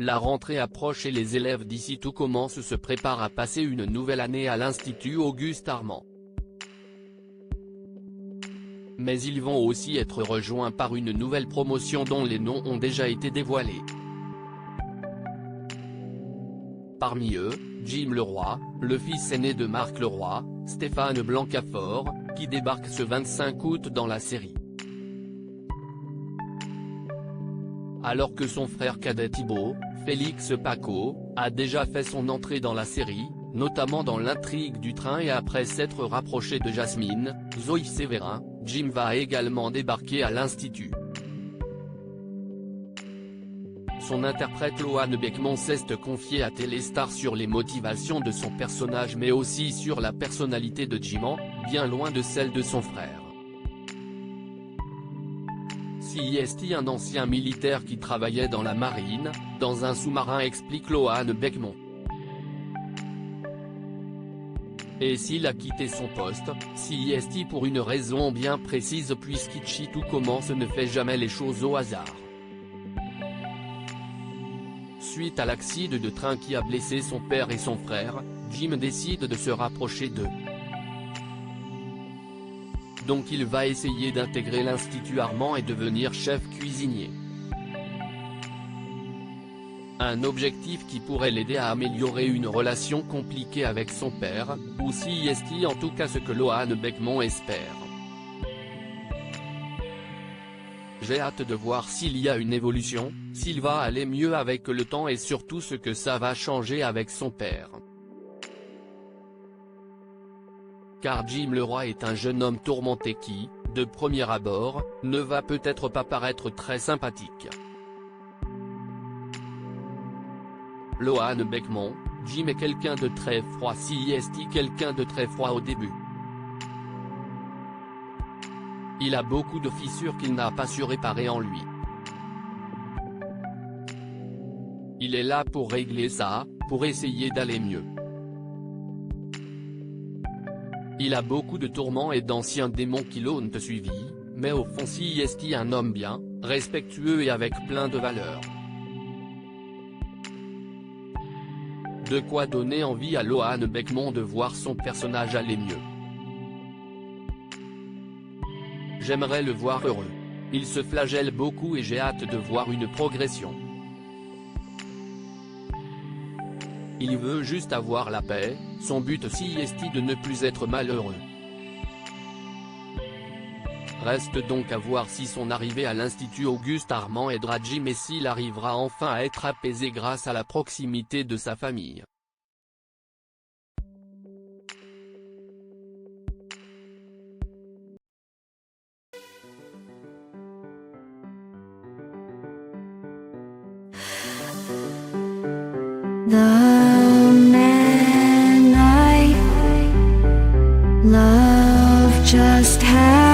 La rentrée approche et les élèves d'ici tout commencent se préparent à passer une nouvelle année à l'Institut Auguste Armand. Mais ils vont aussi être rejoints par une nouvelle promotion dont les noms ont déjà été dévoilés. Parmi eux, Jim Leroy, le fils aîné de Marc Leroy, Stéphane Blancafort, qui débarque ce 25 août dans la série. Alors que son frère cadet Thibaut, Félix Paco, a déjà fait son entrée dans la série, notamment dans l'intrigue du train et après s'être rapproché de Jasmine, Zoe Sévérin, Jim va également débarquer à l'Institut. Son interprète Loane Beckman s'est confié à Téléstar sur les motivations de son personnage mais aussi sur la personnalité de Jim, bien loin de celle de son frère. CIST, un ancien militaire qui travaillait dans la marine, dans un sous-marin, explique Loane Beckman. Et s'il a quitté son poste, CIST pour une raison bien précise puisqu'Ichi tout commence ne fait jamais les choses au hasard. Suite à l'accident de train qui a blessé son père et son frère, Jim décide de se rapprocher d'eux. Donc il va essayer d'intégrer l'Institut Armand et devenir chef cuisinier. Un objectif qui pourrait l'aider à améliorer une relation compliquée avec son père, ou CIST, en tout cas ce que Loane Beckman espère. J'ai hâte de voir s'il y a une évolution, s'il va aller mieux avec le temps et surtout ce que ça va changer avec son père. Car Jim Leroy est un jeune homme tourmenté qui, de premier abord, ne va peut-être pas paraître très sympathique. Loane Beckman, Jim est quelqu'un de très froid, CIST quelqu'un de très froid au début. Il a beaucoup de fissures qu'il n'a pas su réparer en lui. Il est là pour régler ça, pour essayer d'aller mieux. Il a beaucoup de tourments et d'anciens démons qui l'ont suivi, mais au fond CIST un homme bien, respectueux et avec plein de valeurs. De quoi donner envie à Loane Beckman de voir son personnage aller mieux. J'aimerais le voir heureux. Il se flagelle beaucoup et j'ai hâte de voir une progression. Il veut juste avoir la paix, son but CIST de ne plus être malheureux. Reste donc à voir si son arrivée à l'Institut Auguste Armand aidera Jim et s'il arrivera enfin à être apaisé grâce à la proximité de sa famille. The man I love just had